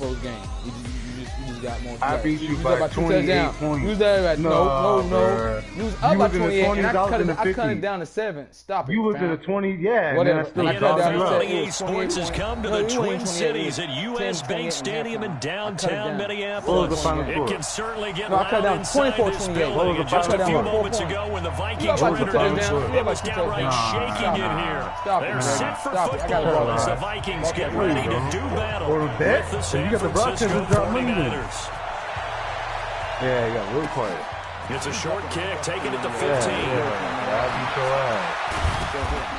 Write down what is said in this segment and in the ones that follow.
close game. You just got more. I beat you by 28 points. You was there no. You was up by 28, and I cut it down to 7. Stop it. You was in the 20, yeah. Whatever. And The NFL EA Sports has come to the Twin Cities at US Bank Stadium in downtown Minneapolis. It can certainly get loud inside this building. And just a few moments ago when the Vikings were introduced, it was downright shaking in here. They're set for football as the Vikings get ready to do battle with the San Francisco 49ers. Yeah, you got real quiet. It's a short kick, taking it to 15.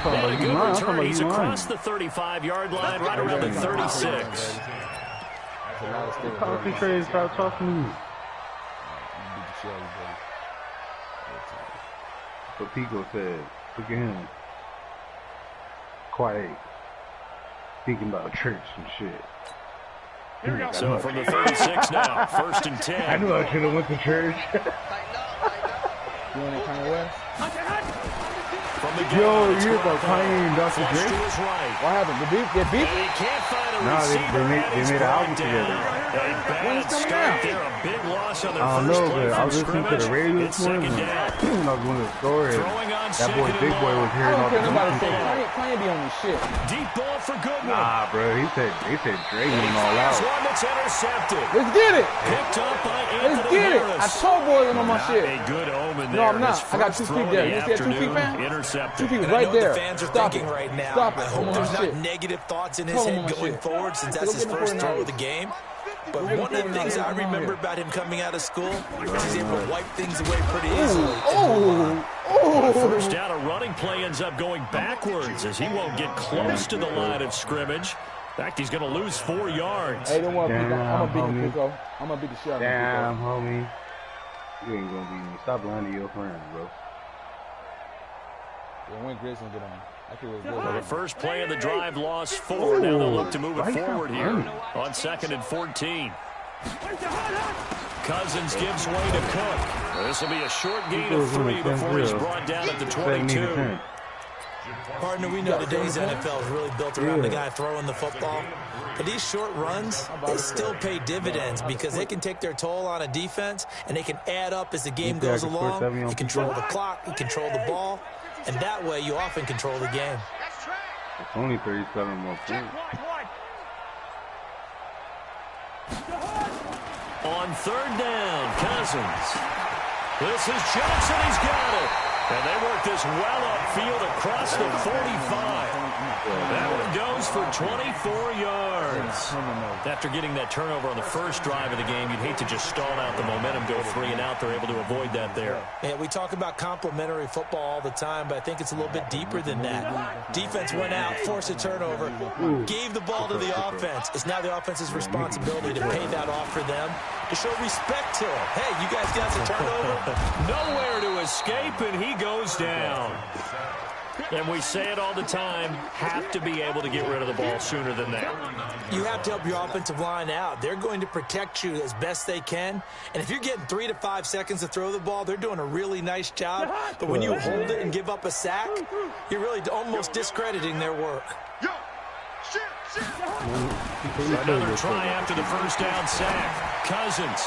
And a good return. He's across the 35-yard line, right around the 36. Concentrate, stop talking to me. What Pico said. Look at him. Quiet. Thinking about church and shit. So from the 36 now, 1st and 10. I knew I should have went to church. You want to kind of West? From the Yo, you're about Kanye and Dr. Dre? What happened? They beef? He can't find a receiver. They made an album together. When is coming out? There, a big loss on their I don't know, but I was listening to the radio this morning. I was going to the store, and that boy, Big Boy, was hearing all the Kanye be on this shit. Deep ball for Goodwin. Nah, bro, they said Dre went all out. One that's intercepted. Let's get it. Picked up by Let's get it. I told boys on my shit. A good omen there. No, I'm not. I got 2 feet there. You see that 2 feet, fam? Intercepted. 2 feet right there. The fans are Stop thinking it. right now. Stop it. I hope there's not negative thoughts in his head going forward, since that's his first throw of the game. But one of the things I remember about him coming out of school is he's able to wipe things away pretty easily. First down, a running play ends up going backwards as he won't get close to the line of scrimmage. In fact, he's going to lose 4 yards. Hey, don't worry, Pico. I'm going to beat Pico. I'm going to beat the shit out of Pico. Damn, homie. You ain't going to beat me. Stop lying to your friends, bro. Yeah, when Grizz going to get on? Well, the first play of the drive lost 4. Now they'll look to move it forward here on 2nd and 14. Cousins gives way to Cook. This will be a short gain of 3 before he's brought down at the 22. Partner, we know today's NFL is really built around the guy throwing the football. But these short runs, they still pay dividends because they can take their toll on a defense, and they can add up as the game goes along. You control the clock, you control the ball, and that way you often control the game. It's only 37 more points. On 3rd down, Cousins. This is Johnson. He's got it. And they work this well upfield across the 45. That one goes for 24 yards. After getting that turnover on the first drive of the game, you'd hate to just stall out the momentum, go 3 and out. They're able to avoid that there. Yeah, we talk about complementary football all the time, but I think it's a little bit deeper than that. Defense went out, forced a turnover, gave the ball to the offense. It's now the offense's responsibility to pay that off for them, to show respect to them. Hey, you guys got the turnover? Nowhere to escape, and he goes down. And we say it all the time, have to be able to get rid of the ball sooner than that. You have to help your offensive line out. They're going to protect you as best they can. And if you're getting 3 to 5 seconds to throw the ball, they're doing a really nice job. But when you hold it and give up a sack, you're really almost discrediting their work. Another try after the first down sack. Cousins.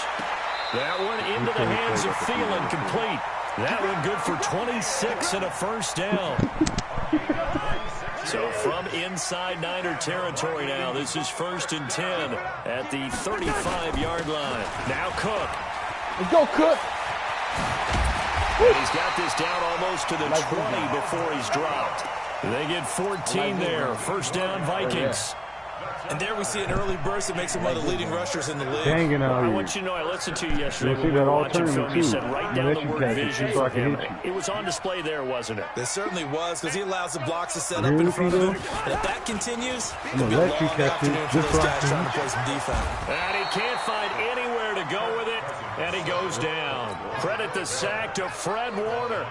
That one into the hands of Thielen, complete. That one good for 26 and a first down. So from inside Niner territory now, this is 1st and 10 at the 35-yard line. Now Cook. Let's go, Cook. And he's got this down almost to the 20 before he's dropped. They get 14 there. First down, Vikings. And there we see an early burst that makes him one of the leading rushers in the league. I want you to know, I listened to you yesterday when we were watching film. You said right down the word vision for him. It was on display there, wasn't it? It certainly was, because he allows the blocks to set up in front of him. And if that continues, it'll be a long afternoon for those guys trying to play some defense. And he can't find anywhere to go with it, and he goes down. Credit the sack to Fred Warner.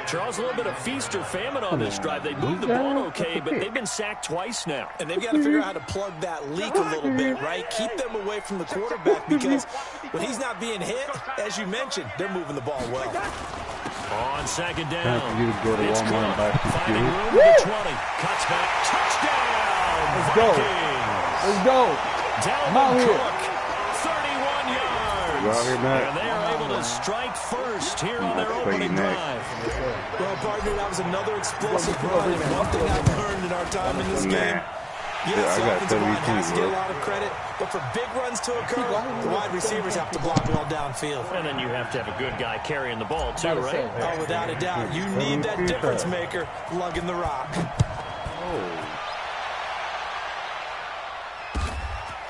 Charles, a little bit of feast or famine on this drive. They moved the ball okay, but they've been sacked twice now. And they've got to figure out how to plug that leak a little bit, right? Keep them away from the quarterback, because when he's not being hit, as you mentioned, they're moving the ball well. On 2nd down, it's Cook, finding room at the 20. Cuts back, touchdown! Let's go. Let's go. Dalvin Cook. And they are able to strike first here on their opening drive. Well, partner, that was another explosive run. And one thing I've learned in our time in this game, yes, the offensive line has to get a lot of credit, but for big runs to occur, the wide receivers have to block well downfield. And then you have to have a good guy carrying the ball, too, right? Oh, without a doubt. You need that difference maker lugging the rock.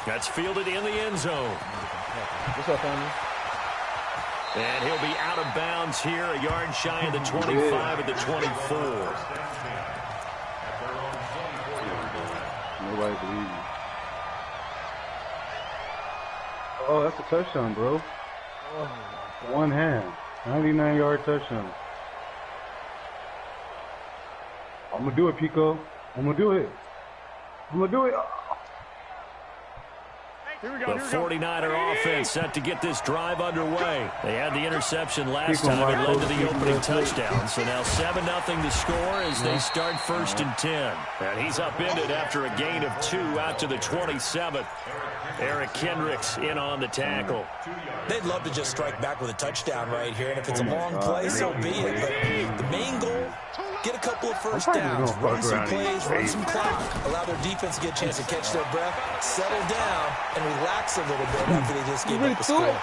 That's fielded in the end zone. What's up, family? And he'll be out of bounds here, a yard shy of the 25 at the 24. Nobody believes you. Oh, that's a touchdown, bro. One hand. 99-yard touchdown. I'm going to do it, Pico. I'm going to do it. I'm going to do it. The 49er offense set to get this drive underway. They had the interception last time. It led to the opening touchdown. So now 7-0 to score as they start 1st and 10. And he's upended after a gain of 2 out to the 27th. Eric Kendricks in on the tackle. They'd love to just strike back with a touchdown right here. And if it's a long play, so be it. But the main goal, get a couple of first downs, run some plays, run some clock, allow their defense to get a chance to catch their breath, settle down, and relax a little bit after they just gave up a score.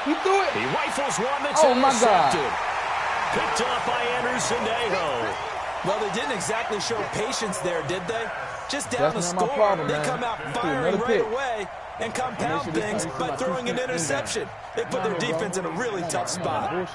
He threw it. He rifles one that's intercepted. Picked up by Anderson Aho. Well, they didn't exactly show patience there, did they? Just down a score, they come out firing right away and compound things by throwing an interception. They put their defense in a really tough spot.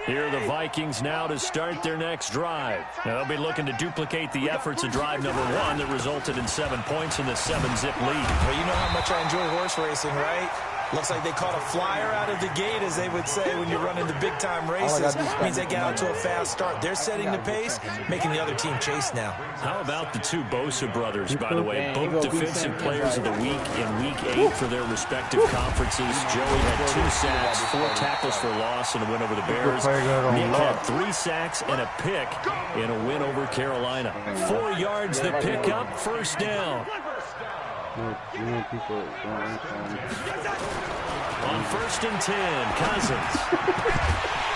Here are the Vikings now to start their next drive. Now they'll be looking to duplicate the efforts of drive number 1 that resulted in 7 points in the 7-zip lead. Well, you know how much I enjoy horse racing, right? Looks like they caught a flyer out of the gate, as they would say when you run into big-time races. Means they get out to a fast start. They're setting the pace, making the other team chase now. How about the 2 Bosa brothers, by the way? Both defensive players of the week in Week 8 for their respective conferences. Joey had 2 sacks, 4 tackles for loss in a win over the Bears. Nick had 3 sacks and a pick in a win over Carolina. 4 yards the pickup, 1st down. On 1st and 10, Cousins.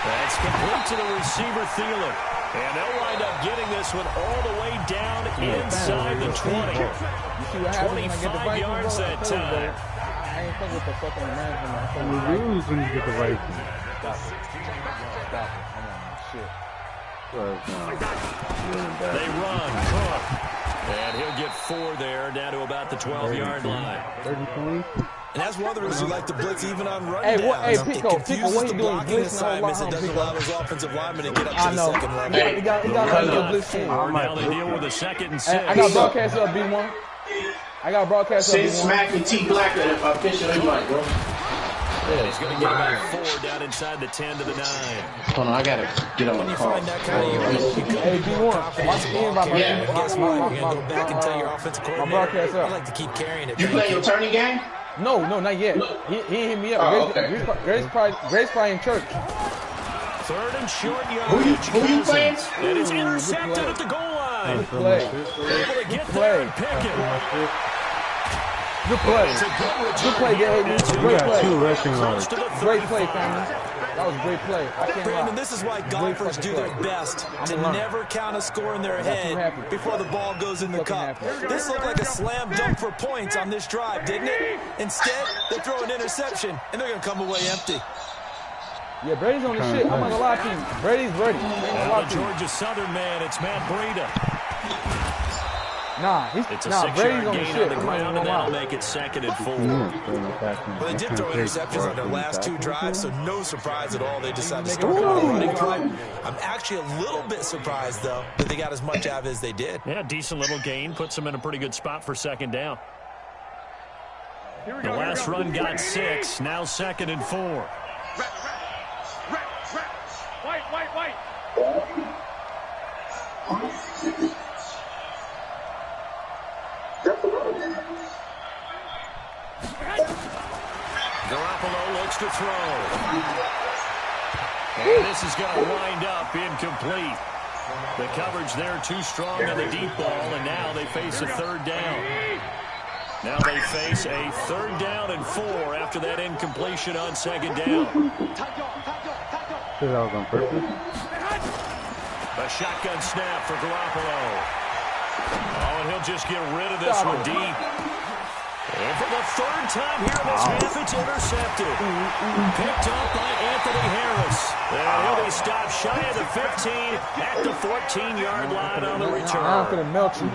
That's complete to the receiver, Thielen. And they'll wind up getting this one all the way down inside the 20. 25 yards that time. I ain't fucking with the fucking man. You lose when you get the right thing. Stop it. I'm on shit. They run, Cook. And he'll get 4 there, down to about the 12-yard line. 30-20. And that's one of the reasons you like to blitz even on run downs. Hey, Pico, it confuses the blocking assignments. It doesn't allow those offensive linemen to get up to the second level. He got blitz team. Now they deal with a 2nd and 6. I got broadcast up B1. I got broadcast up B1. Say Smack and T Black officially mic, bro. Yeah, he's going to get about 4 down inside the 10 to the 9. Hold on, I gotta get on the call. Hey, B1, watch the end by my Guess what? You're going to go back and tell your offensive coordinator. I like to keep carrying it. You play your turning game? No, not yet. He hit me up. Grace probably in church. 3rd and short yardage. Who you playing? That is intercepted at the goal line. Good play. Able to get there and pick it. Good play. Good play, Gabe. Great play. 2 rushing yards. Great play, family. That was a great play. Brandon, this is why golfers do their best to never count a score in their head before the ball goes in the cup. This looked like a slam dunk for points on this drive, didn't it? Instead, they throw an interception, and they're going to come away empty. Yeah, Brady's on the shit. I'm not going to lie to you. Brady's ready. The Georgia Southern man, it's Matt Breida. Brady's on the shit. On the ground, and that'll make it 2nd and 4. Well, they did throw interceptions on their last 2 drives, so no surprise at all they decided to start with a running drive. I'm actually a little bit surprised, though, that they got as much out of as they did. Yeah, decent little gain. Puts them in a pretty good spot for 2nd down. The last run got 6. Now 2nd and 4. White. Garoppolo looks to throw. And this is going to wind up incomplete. The coverage there too strong on the deep ball, and now they face a 3rd down. Now they face a 3rd down and 4 after that incompletion on 2nd down. That was on purpose. A shotgun snap for Garoppolo. Oh, and he'll just get rid of this one deep. And for the 3rd time here in this half, it's intercepted. Picked up by Anthony Harris. And he'll be stopped shy of the 15 at the 14-yard line on the return. I'm going to melt you.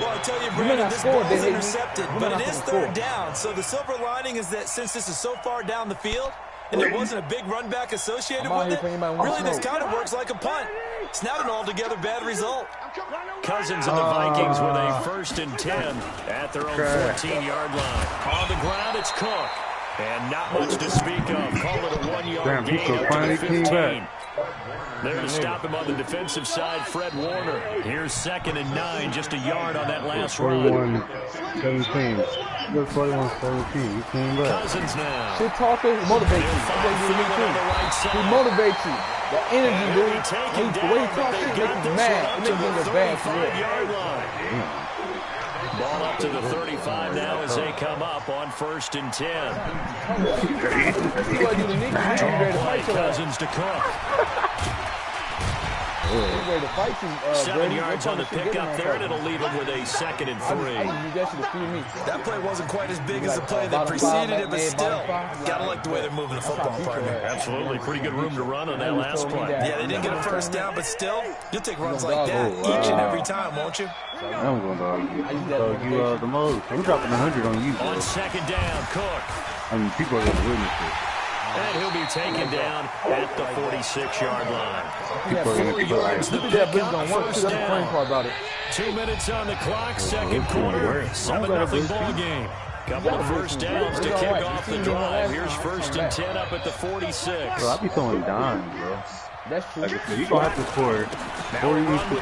Well, I tell you, Brandon, this ball is intercepted, but it is 3rd down. So the silver lining is that since this is so far down the field, and there wasn't a big run back associated with it, really this kind of works like a punt. It's not an altogether bad result. Cousins and the Vikings with a 1st and 10 at their own 14-yard line. On the ground, it's Cook. And not much to speak of. Call it a 1-yard gain up to the 15. There to stop him on the defensive side, Fred Warner. Here's 2nd and 9, just a yard on that last run. 41-17. Look, 41-17. You came back. Cousins now. Shit talker, he motivates you. He motivates you. The energy, dude. The way he talks shit makes you mad. It makes you bad for real. Ball up to the 35 now as they come up on 1st and 10. Cousins to Cook. 7 yards on the pickup there, and it'll leave him with a 2nd and 3. That play wasn't quite as big as the play that preceded it, but still, gotta like the way they're moving the football, partner. Absolutely, pretty good room to run on that last play. Yeah, they didn't get a 1st down, but still, you'll take runs like that each and every time, won't you? I'm going to you the most. I'm dropping 100 on you, bro. On 2nd down, Cook. I mean, people are going to witness it. And he'll be taken down at the 46-yard line. 4 yards the pickup, 1st down. 2 minutes on the clock, 2nd quarter, 7-0 ball game. Couple of 1st downs to kick off the drive. Here's 1st and 10 up at the 46. Bro, I be throwing dimes, bro. That's true. Like I said, you're going to have to score 40 to 50.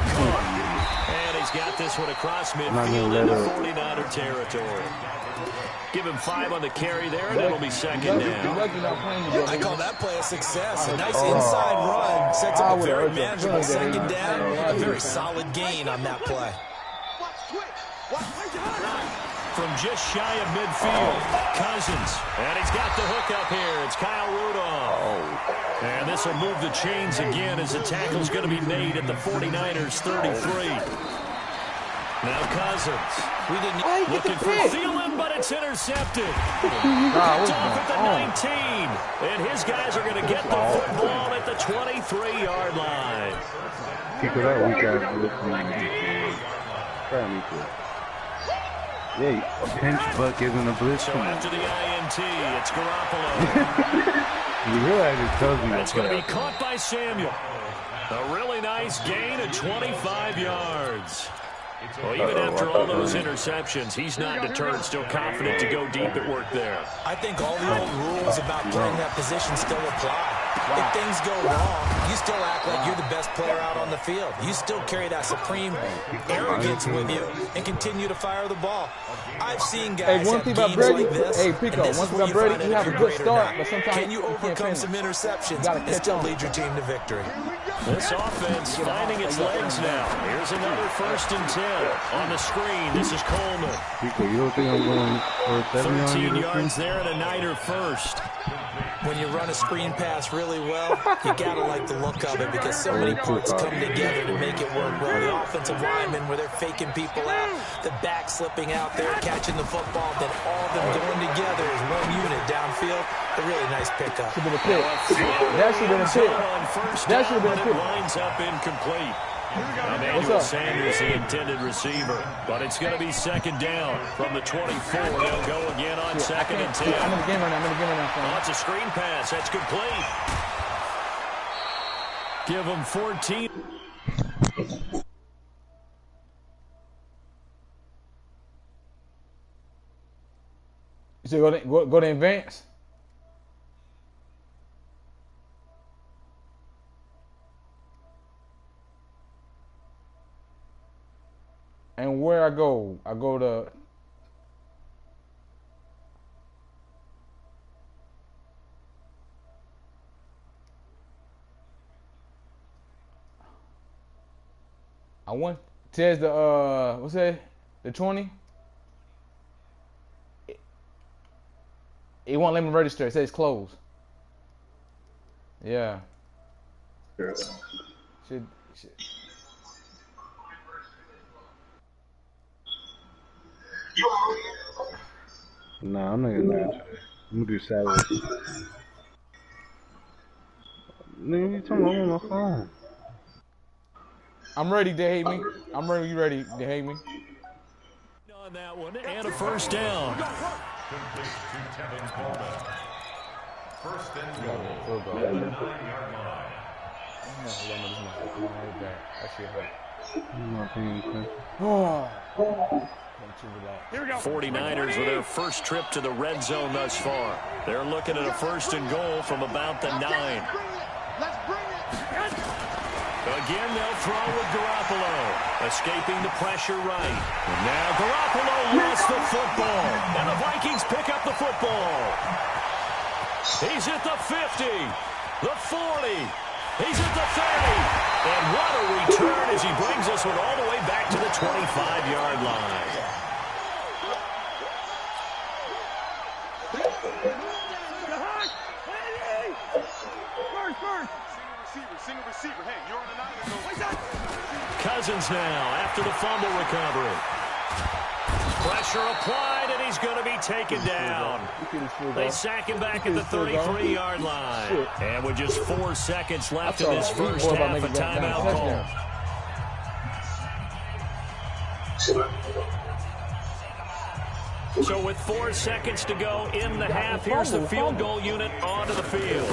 And he's got this one across midfield into 49er territory. Give him 5 on the carry there, and it'll be 2nd down. I call that play a success. A nice inside run. Sets up a very manageable 2nd down. A very solid gain on that play. From just shy of midfield, Cousins. And he's got the hook up here. It's Kyle Rudolph. And this will move the chains again as the tackle's going to be made at the 49ers 33. Now Cousins. Looking for Thielen, but it's intercepted. Picked off at the 19. And his guys are going to get the football at the 23-yard line. Keep it up, we got yeah, a pinch bucket and a blitz. So after the INT, it's Garoppolo. You realize it tells me that's going to be caught by Samuel. A really nice gain of 25 yards. Well, even after all those interceptions, he's not deterred, still confident to go deep at work there. I think all the old rules about playing that position still apply. If things go wrong, you still act like you're the best player out on the field. You still carry that supreme arrogance with you and continue to fire the ball. I've seen guys have games like this. Hey, Pico, one thing about Brady, you have a good start, but sometimes can you overcome some interceptions and still lead your team to victory? This offense finding its legs now. Here's another 1st and 10 on the screen. This is Coleman. Pico, you don't think I'm going for 13 yards there and a Niner first. When you run a screen pass really well, you gotta like the look of it because so many parts come together to make it work well. The offensive linemen, where they're faking people out, the back slipping out there, catching the football, then all of them going together as one unit downfield. A really nice pickup. Should have been a pick. That should have been a pick. That should have been a pick. Lines up incomplete. Emmanuel Sanders, the intended receiver. But it's going to be 2nd down from the 24. They'll go again on 2nd and 10. I'm in the game right now. Oh, it's a screen pass. That's complete. Give them 14. You say go to advance? And where I go to I won. There's the what's that? The 20. It won't let me register. It says closed. Yeah. Should. Nah, I'm not gonna do it today. I'm gonna do Saturday. Nigga, you talking about on my phone? I'm ready to hate me. I'm ready. You ready to hate me? On that one, and a first down. First and Goal. goal. 9-yard line. That shit hurt. I'm not paying attention. Here we go. 49ers with their first trip to the red zone thus far. They're looking at a first and goal from about the 9. Let's bring it. Again, they'll throw with Garoppolo, escaping the pressure right. And now Garoppolo lost the football, and the Vikings pick up the football. He's at the 50, the 40, he's at the 30. And what a return as he brings us one all the way back to the 25-yard line. Single receiver. Hey, you're on the 9. Cousins now after the fumble recovery. Pressure applied, and he's going to be taken down. They sack him back at the 33-yard line. And with just 4 seconds left in this first half, a timeout call. So with 4 seconds to go in the half, here's the field goal unit onto the field.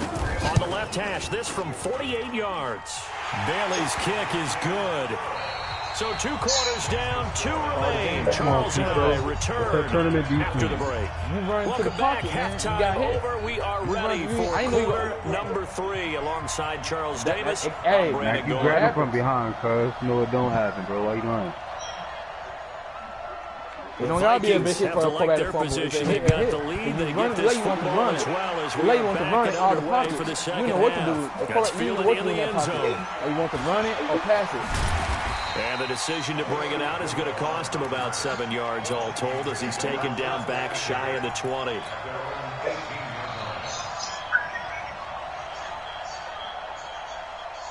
On the left hash, this from 48 yards. Bailey's kick is good. So 2 quarters down, 2 remain. Charles and I return after the break. Welcome back. Halftime over. We are ready for quarter number 3 alongside Charles Davis. Hey, Mac, you grab him from behind, cuz. No, it don't happen, bro. Why you doing? You don't gotta be a bitch have for to a like quarterback their fumble. position. They've got the lead. They get this football as well as we are back underway for the second half. You know what to do. Got Fields in the end zone. Or you want to run it or pass it. And the decision to bring it out is going to cost him about 7 yards all told as he's taken down back shy of the 20.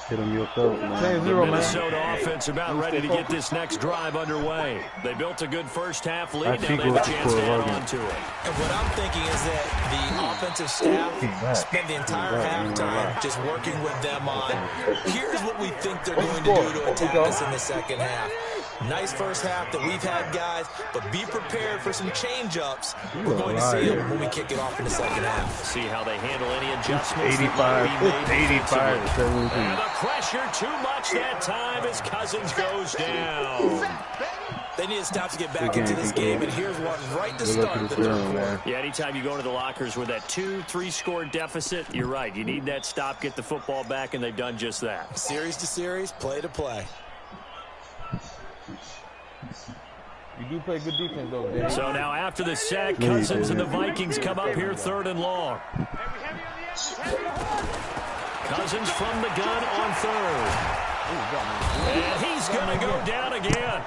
Hit him yourself, man. The Minnesota offense about ready to get this next drive underway. They built a good first half lead. Now they have a chance to add on to it. And what I'm thinking is that the offensive staff spent the entire halftime just working with them on, here's what we think they're going to do to attack us in the second half. Nice first half that we've had, guys, but be prepared for some change-ups. We're going to see them when we kick it off in the second half. See how they handle any adjustments. 85 to 17. And the pressure too much that time as Cousins goes down. They need to stop to get back into this game, and here's one right to start the third quarter. Yeah, anytime you go into the lockers with that 2-3 score deficit, you're right. You need that stop, get the football back, and they've done just that. Series to series, play to play. You do play good defense, though, Dave. So now after the sack, Cousins and the Vikings come up here 3rd and long. Cousins from the gun on 3rd. And he's going to go down again.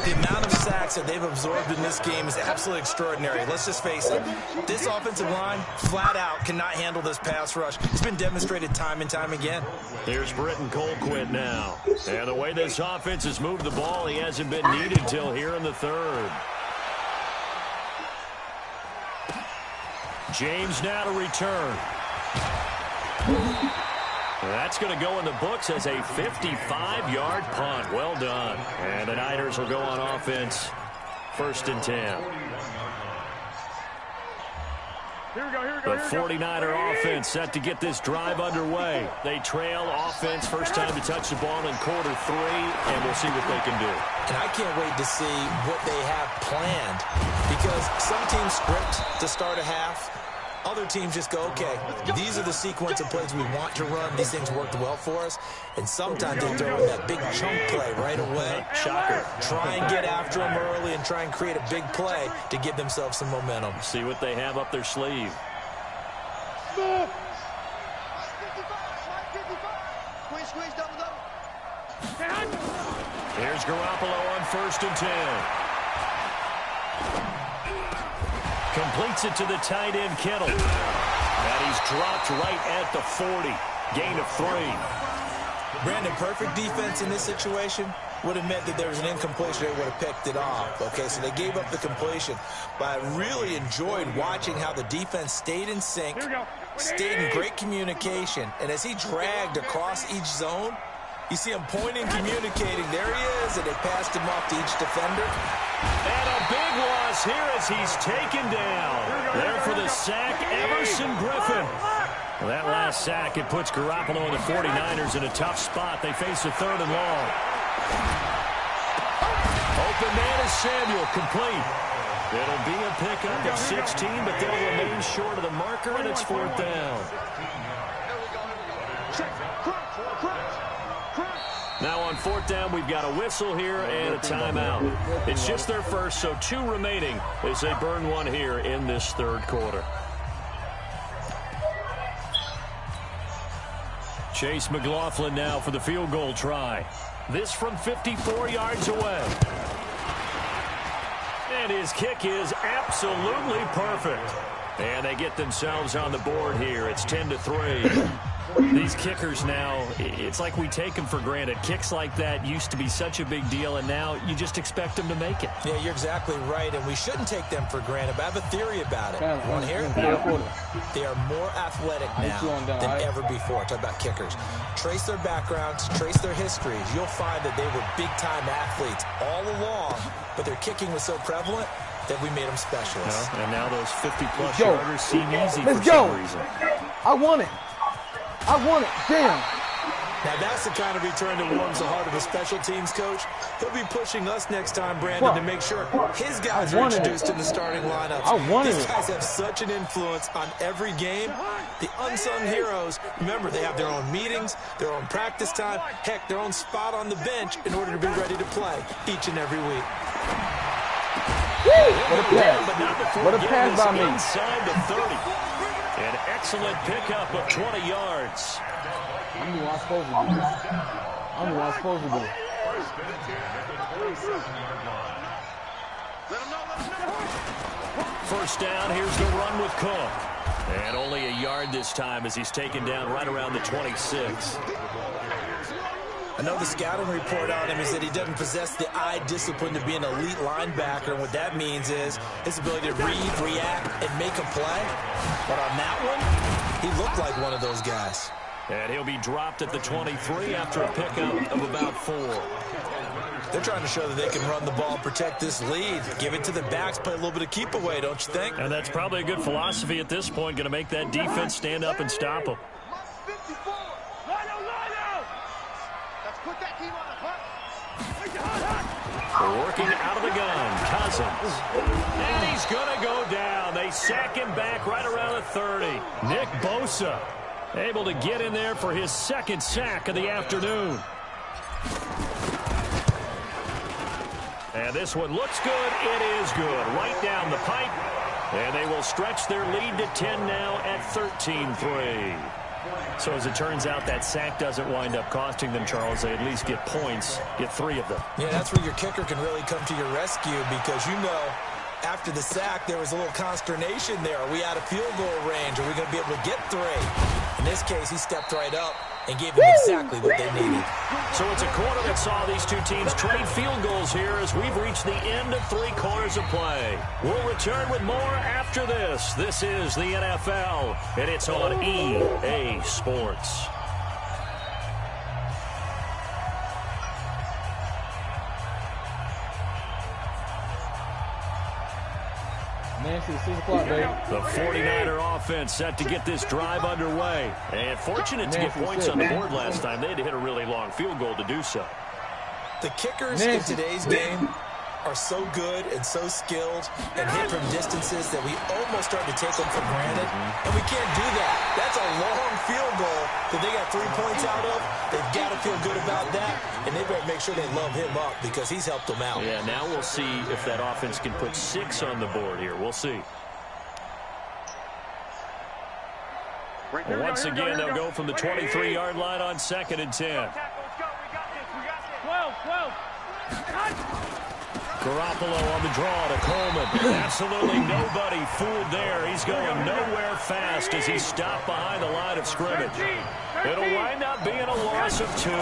The amount of sacks that they've absorbed in this game is absolutely extraordinary. Let's just face it. This offensive line, flat out, cannot handle this pass rush. It's been demonstrated time and time again. Here's Britton Colquitt now. And the way this offense has moved the ball, he hasn't been needed till here in the 3rd. James now to return. That's going to go in the books as a 55-yard punt. Well done. And the Niners will go on offense. 1st and 10. The 49er offense set to get this drive underway. They trail offense, first time to touch the ball in quarter 3, and we'll see what they can do. And I can't wait to see what they have planned, because some teams script to start a half. Other teams just go, okay, these are the sequence of plays we want to run. These things worked well for us. And sometimes they throw in that big chunk play right away. Shocker. Try and get after them early and try and create a big play to give themselves some momentum. See what they have up their sleeve. Here's Garoppolo on 1st and 10. Completes it to the tight end, Kittle. And he's dropped right at the 40. Gain of 3. Brandon, perfect defense in this situation would have meant that there was an incompletion. They would have picked it off. Okay, so they gave up the completion. But I really enjoyed watching how the defense stayed in sync, stayed in great communication. And as he dragged across each zone, you see him pointing, communicating. There he is, and they passed him off to each defender. And a big loss here as he's taken down. There for the sack, Everson Griffin. Well, that last sack, it puts Garoppolo and the 49ers in a tough spot. They face a 3rd and long. Open man is Samuel, complete. It'll be a pickup of 16, but they'll remain short of the marker, and it's 4th down. Now on 4th down, we've got a whistle here and a timeout. It's just their first, so 2 remaining as they burn one here in this 3rd quarter. Chase McLaughlin now for the field goal try. This from 54 yards away. And his kick is absolutely perfect. And they get themselves on the board here. It's 10-3. These kickers now, it's like we take them for granted. Kicks like that used to be such a big deal, and now you just expect them to make it. Yeah, you're exactly right, and we shouldn't take them for granted, but I have a theory about it. Want to hear it? They are more athletic now than ever before. Talk about kickers. Trace their backgrounds, trace their histories. You'll find that they were big-time athletes all along, but their kicking was so prevalent that we made them specialists. And now those 50-plus yarders seem easy for some reason. I want it. I want it. Damn. Now, that's the kind of return that warms the heart of a special teams coach. He'll be pushing us next time, Brandon, to make sure his guys are introduced in the starting lineups. These guys have such an influence on every game. The unsung heroes, remember, they have their own meetings, their own practice time, heck, their own spot on the bench in order to be ready to play each and every week. What a pass by me. Inside the 30. An excellent pickup of 20 yards. I knew what I was supposed to do. I knew what I was supposed to do. First down, here's the run with Cook. And only a yard this time as he's taken down right around the 26. I know the scouting report on him is that he doesn't possess the eye discipline to be an elite linebacker. And what that means is his ability to read, react, and make a play. But on that one, he looked like one of those guys. And he'll be dropped at the 23 after a pickup of about 4. They're trying to show that they can run the ball, protect this lead, give it to the backs, play a little bit of keep away, don't you think? And that's probably a good philosophy at this point, going to make that defense stand up and stop them. Working out of the gun, Cousins. And he's going to go down. They sack him back right around the 30. Nick Bosa able to get in there for his 2nd sack of the afternoon. And this one looks good. It is good. Right down the pipe. And they will stretch their lead to 10 now at 13-3. So as it turns out, that sack doesn't wind up costing them, Charles. They at least get points, get 3 of them. Yeah, that's where your kicker can really come to your rescue because, you know, after the sack, there was a little consternation there. Are we out of field goal range? Are we going to be able to get 3? In this case, he stepped right up and gave them exactly what they needed. So it's a quarter that saw these two teams trade field goals here as we've reached the end of 3 quarters of play. We'll return with more after this. This is the NFL, and it's on EA Sports. The 49er offense set to get this drive underway. And fortunate to get points on the board last time. They had to hit a really long field goal to do so. The kickers in today's game are so good and so skilled and hit from distances that we almost start to take them for granted. And we can't do that. That's a long field goal that they got 3 points out of. They've got to feel good about that. And they better make sure they love him up because he's helped them out. Yeah, now we'll see if that offense can put 6 on the board here. We'll see. Once again, they'll go from the 23-yard line on 2nd and 10. Garoppolo on the draw to Coleman. Absolutely nobody fooled there. He's going nowhere fast as he's stopped behind the line of scrimmage. It'll wind up being a loss of 2.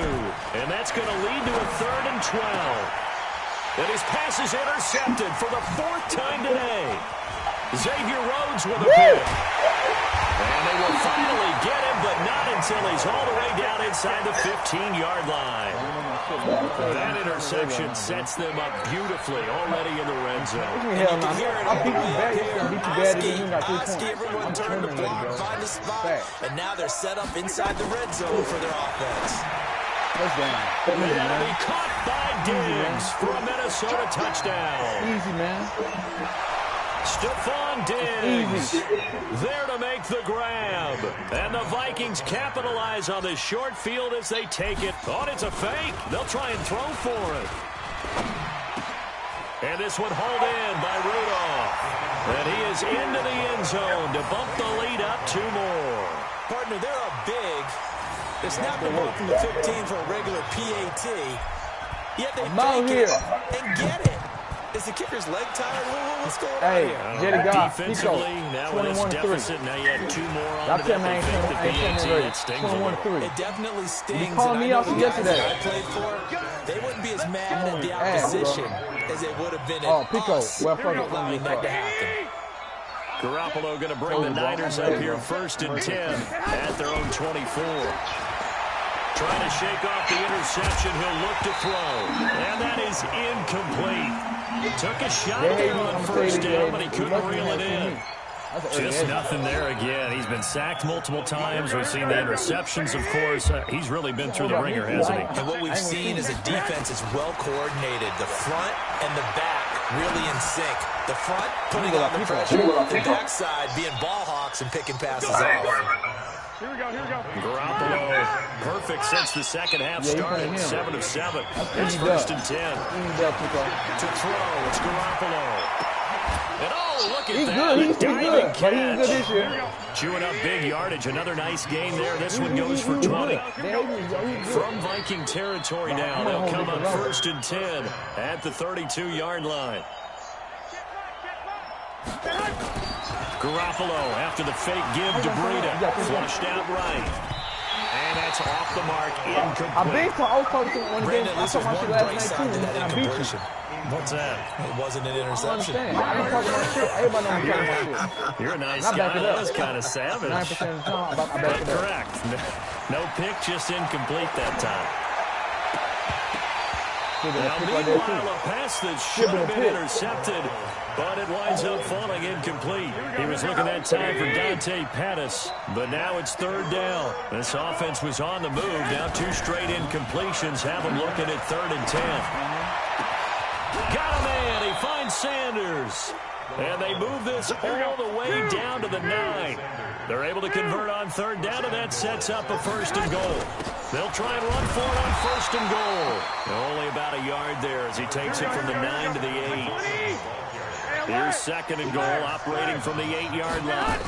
And that's going to lead to a 3rd and 12. And his pass is intercepted for the 4th time today. Xavier Rhodes with a pick. And they will finally get him, but not until he's all the way down inside the 15-yard line. That interception sets them up beautifully already in the red zone. Hell no. I beat you bad. I beat you bad. And you got 3 points. Everyone turned the block, find the spot, and now they're set up inside the red zone for their offense. Touchdown. And that'll be caught by Diggs for a Minnesota touchdown. Easy, man. Stephon Diggs there to make the grab. And the Vikings capitalize on this short field as they take it. Oh, it's a fake. They'll try and throw for it. And this one hauled in by Rudolph. And he is into the end zone to bump the lead up 2 more. Partner, they're up big. They snap the ball from the 15 for a regular PAT. Yet they out here and get it. Is the kicker's leg tired? What's going on here? Hey, Jetty God, defensively, now with this deficit, now you had 2 more on the PAT. It stings a little. It definitely stings. You called me out yesterday. I played for, they wouldn't be as mad at the opposition as they would have been at us for allowing that to happen. Garoppolo going to bring the Niners up here 1st and 10 at their own 24. Trying to shake off the interception. He'll look to throw. And that is incomplete. Took a shot there on 1st down, but he couldn't reel it in. Just nothing there again. He's been sacked multiple times. We've seen the interceptions, of course. He's really been through the ringer, hasn't he? And what we've seen is a defense that's well coordinated. The front and the back really in sync. The front putting on the pressure. The backside being ball hawks and picking passes off. Here we go. Garoppolo, perfect since the second half started. 7 of 7. It's 1st and 10. To throw, it's Garoppolo. And oh, look at that. He's good. But he's good this year. Chewing up big yardage. Another nice game there. This one goes for 20. From Viking territory now. They'll come up 1st and 10 at the 32-yard line. Garoppolo after the fake give to Breida. Flushed out right. And that's off the mark. Incomplete. I was talking to one game. I saw my shit last night too, and I beat you. What's that? It wasn't an interception. I ain't talking about shit. Everybody knows I'm talking about shit. You're a nice guy. That was kind of savage. 9% of the time, I back it up. Correct. No pick, just incomplete that time. Now, meanwhile, a pass that should have been intercepted, but it winds up falling incomplete. He was looking that time for Dante Pettis, but now it's 3rd down. This offense was on the move. Now 2 straight incompletions have him looking at 3rd and 10. Got a man. He finds Sanders. And they move this all the way down to the 9. They're able to convert on 3rd down, and that sets up a 1st and goal. They'll try and run for it on 1st and goal. Only about a yard there as he takes it from the 9 to the 8. Here's 2nd and goal, operating from the 8-yard line.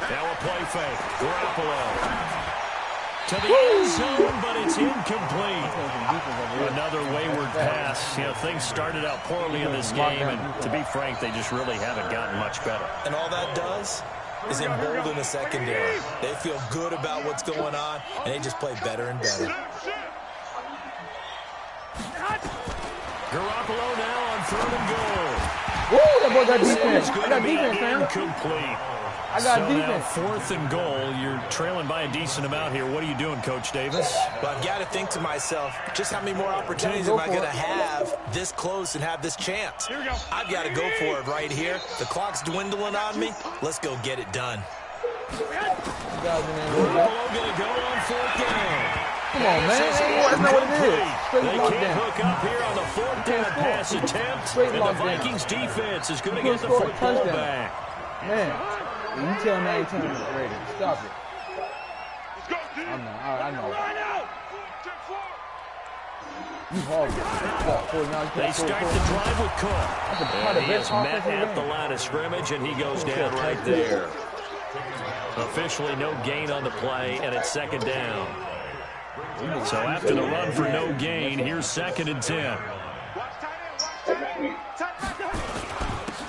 Now a play fake. Garoppolo to the end zone, but it's incomplete. Another wayward pass. You know, things started out poorly in this game, and to be frank, they just really haven't gotten much better. And all that does is embolden the secondary. They feel good about what's going on, and they just play better and better. Garoppolo now on 3rd and goal. Woo, that boy got defense. I got defense, man. Incomplete. I got so defense. Now 4th and goal. You're trailing by a decent amount here. What are you doing, Coach Davis? Well, I've got to think to myself, just how many more opportunities am I going to have this close and have this chance? I've got to go for it right here. The clock's dwindling on me. Let's go get it done. Garoppolo going to go on 4th down. Come on, man. That's not what it is. They can't hook up here on the 4th down pass attempt. And the Vikings defense is going to get the football back. Man, you tell me you're ready. Stop it. I know. You hard. They start the drive with Cook. And he is met at the line of scrimmage, and he goes down right there. Officially no gain on the play, and it's 2nd down. So after the run for no gain, here's 2nd and 10.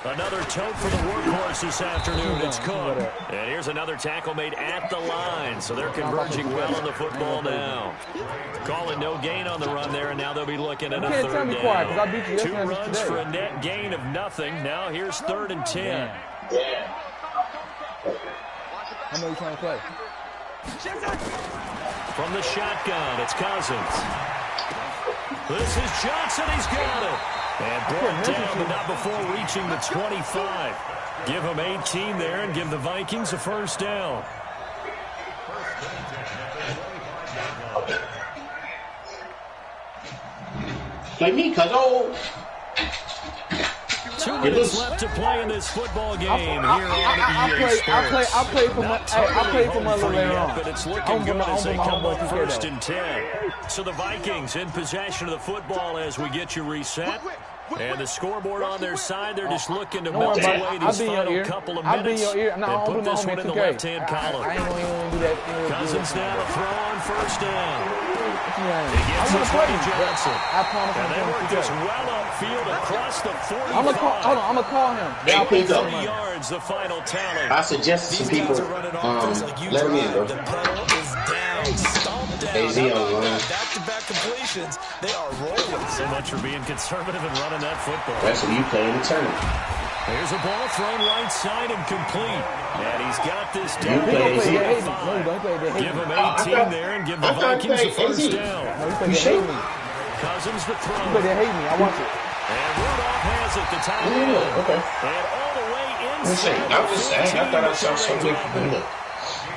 Another tote for the workhorse this afternoon. It's Cook. And here's another tackle made at the line. So they're converging well on the football now. Calling no gain on the run there, and now they'll be looking at a third down. 2 runs for a net gain of nothing. Now here's 3rd and 10. I know you're trying to play. From the shotgun, it's Cousins. This is Johnson. He's got it. And brought down, but not before reaching the 25. Give him 18 there and give the Vikings a first down. Play me, cuz 2 minutes left to play in this football game here on EA Sports. I played for my little later on. But it's looking good as they come up 1st and 10. So the Vikings in possession of the football as we get you reset. And the scoreboard on their side, they're just looking to melt away these final couple of minutes and put this one in the left-hand column. Cousins now to throw on 1st down. He gets his way to Johnson. And they work this well upfield across the 45. I'm going to call him. Hey, please go. 30 yards, the final tally. I suggest to some people, let me in, bro. The pedal is down, stomped down. AZ on the line. Back-to-back completions. They are rolling. So much for being conservative and running that football. That's what you play in the tournament. Here's a ball thrown right side and complete. And he's got this down. Give him 18 there and give the Vikings a first down. Cousins the throw. They hate me. I watch it. And Rudolph has it the time. Okay. And all the way inside. I was just saying, I thought I saw something.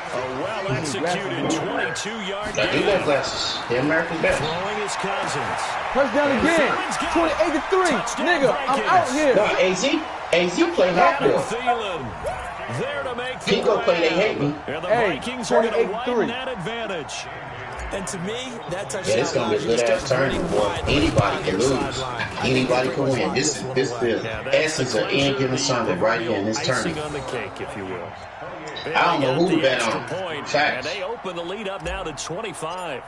A well-executed 22-yard I do that glasses. The American best. Throwing his Cousins. Touchdown again. 28-3. Nigga, I'm out here. No, AZ play halfway. There to make the Pico play, they hate me. And the Vikings are going to widen that advantage. And to me, that touchdown. Yeah, it's gonna be a good ass tournament, boy. Anybody can lose. Anybody can win. This the essence of any given Sunday right here in this tournament. On the cake, if you will. I don't know who to bet on. And Facts. they open the lead up now to 25.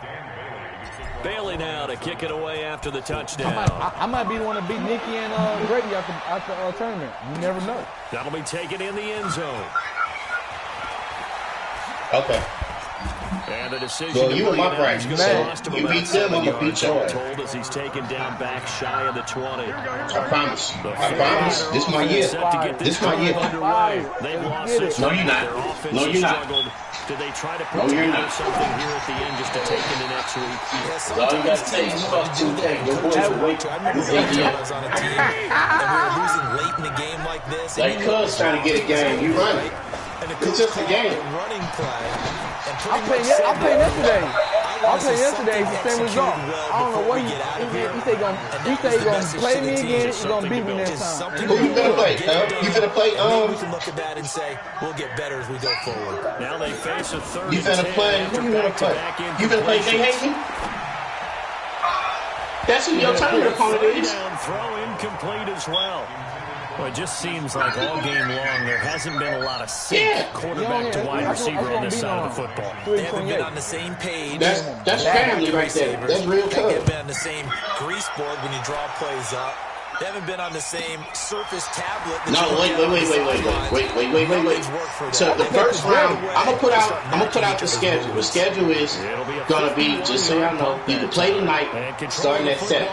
Bailey now to kick it away after the touchdown. I might be the one to beat Nicky and Brady at the tournament. You never know. That'll be taken in the end zone. Okay. And the decision. Well, you were my bracket, so you beat them, I'm gonna beat yours. Told as he's taken down back shy of the 20. I promise. I promise. This is my year. This is my year. They've lost. No, you're not. No, you're not. Did they try to put together something here at the end just to take into next week? Yes, all you got to say is fuck 2K. Your boys are waiting. I remember when I was on a team and we were losing late in a game like this. Like Cuz trying to get a game. You run it. It's just a game. Running play. I played yesterday. It's the same result. I don't know what he say gonna play me again. He's gonna beat me next time. Who you finna play? You finna play? We can look at that and say we'll get better as we go forward. Now they face a third. You finna play? Who you finna play? You finna play? They hate me. That's who your tournament opponent is. Throw incomplete as well. Well, it just seems like all game long there hasn't been a lot of sync quarterback to wide receiver on this side of the football. They haven't been on the same page. That's family right there. That's real tough. They haven't been on the same grease board when you draw plays up. They haven't been on the same surface tablet. No, wait. So the first round, I'm gonna put out the schedule. The schedule is gonna be, just so y'all know, you can play tonight, starting at 7.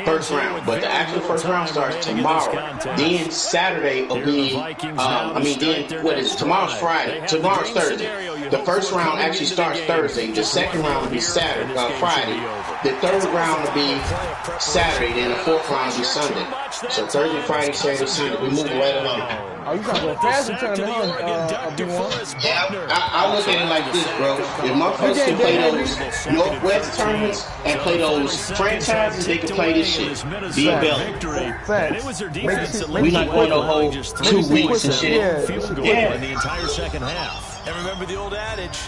First round, but the actual first round starts tomorrow. Then Saturday will be, tomorrow's Friday. Tomorrow's Thursday. The first round actually starts Thursday. The second round will be Friday. The third round will be Saturday. Then the fourth round will be Sunday. So Thursday, Friday, Saturday, Sunday, we moving right along. Oh, you trying to go past the tournament, Yeah, I look at it like this, bro. If motherfuckers can play those Northwest tournaments and play those franchises, they can play this shit. Be a belly. We not going the whole 2 weeks and shit. In the entire second half. And remember the old adage,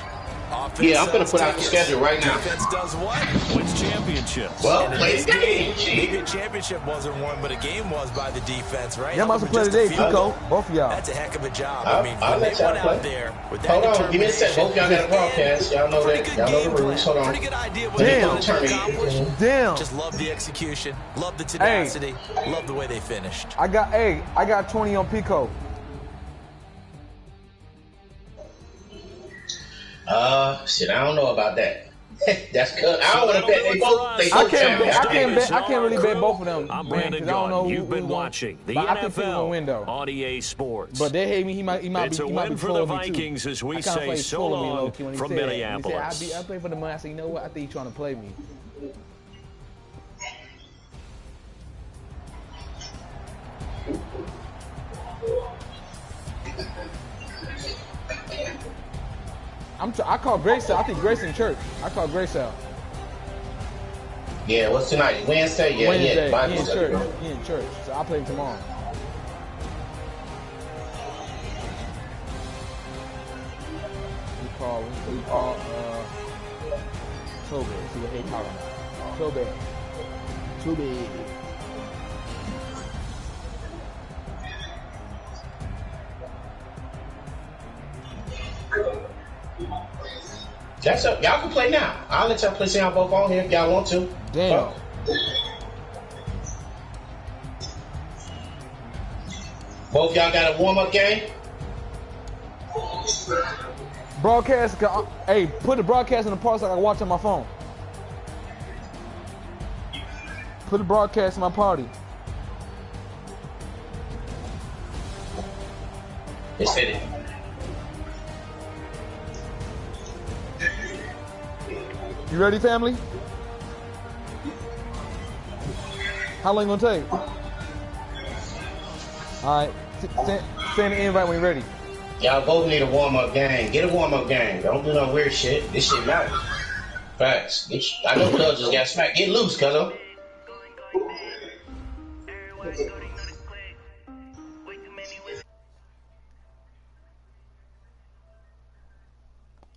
Yeah, I'm gonna put out the schedule right now. Defense does what? Wins championships. Well, play the game. Maybe a championship wasn't won, but a game was by the defense, right? Y'all must have played today, Pico. Both of y'all. That's a heck of a job. I'll when let they y'all went play. out there with that Hold on, give me a sec. Both y'all got a broadcast. Y'all know that. Y'all know the rules. Hold on. Pretty good idea what Damn. they wanted to accomplish. Damn. Just love the execution, love the tenacity, love the way they finished. I got 20 on Pico. Shit, I don't know about that. That's good. I don't want to bet they both. I can't really bet both of them. I'm man, Brandon I don't know Gunn. You've been who watching the I think Pico will win, NFL though. on EA Sports. But they hate me. He might It's be. a He might win be for the trolling me, too. Vikings as we I kinda say play so trolling me, long low-key, when he from said, Minneapolis. He said, I play for the money. I said, you know what? I think he's trying to play me. I call Grace out. I think Grace in church. I call Grace out. Yeah, what's tonight? Wednesday? Yeah, Wednesday. yeah. He in church. He in church. So I'll play him tomorrow. We call Toby. See what he talking about. Toby. That's up. Y'all can play now. I'll let y'all play y'all both on here if y'all want to. Damn. Both y'all got a warm-up game? Broadcast. Hey, put the broadcast in the parts so I can watch on my phone. Put the broadcast in my party. They said it. You ready, family? How long you gonna take? All right, send an invite when you're ready. Y'all both need a warm-up game. Get a warm-up game. Don't do no weird shit. This shit matters. Facts. I know Cuz just got smacked. Get loose, Cuz.